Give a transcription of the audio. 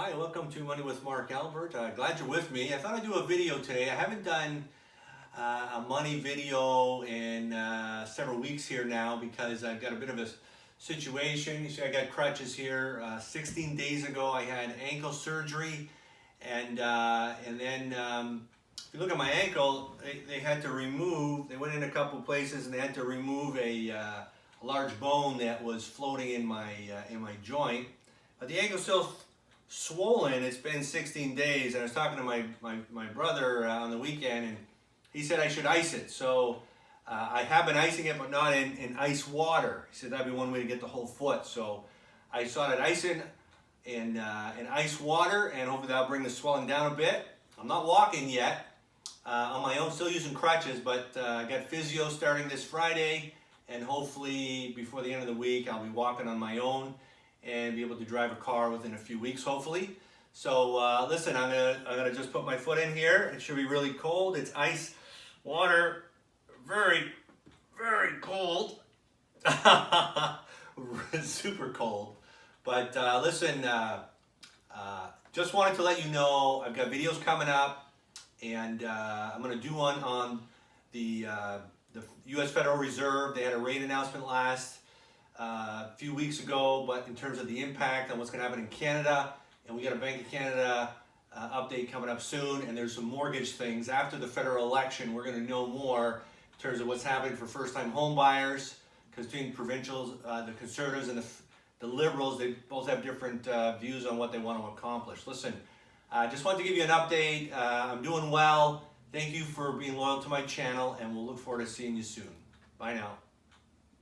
Hi, welcome to Money with Mark Albert. Glad you're with me. I thought I'd do a video today. I haven't done a money video in several weeks here now because I've got a bit of a situation. You see I got crutches here. 16 days ago I had ankle surgery and then if you look at my ankle, they had to remove, they went in a couple places and they had to remove a large bone that was floating in my joint. But the ankle's still swollen. It's been 16 days, and I was talking to my brother on the weekend, and he said I should ice it. So I have been icing it, but not in ice water. He said that'd be one way to get the whole foot. So I started icing in ice water, and hopefully that'll bring the swelling down a bit. I'm not walking yet on my own, still using crutches, but I got physio starting this Friday, and hopefully before the end of the week I'll be walking on my own and be able to drive a car within a few weeks, hopefully. So listen, I'm gonna just put my foot in here. It should be really cold. It's ice water, very, very cold. Super cold. But listen, just wanted to let you know I've got videos coming up, and I'm gonna do one on the U.S. Federal Reserve. They had a rate announcement last a few weeks ago, but in terms of the impact on what's going to happen in Canada, and we got a Bank of Canada update coming up soon, and there's some mortgage things. After the federal election, we're going to know more in terms of what's happening for first-time home buyers, because between provincials, the Conservatives and the Liberals, they both have different views on what they want to accomplish. Listen, I just wanted to give you an update. I'm doing well. Thank you for being loyal to my channel, and we'll look forward to seeing you soon. Bye now.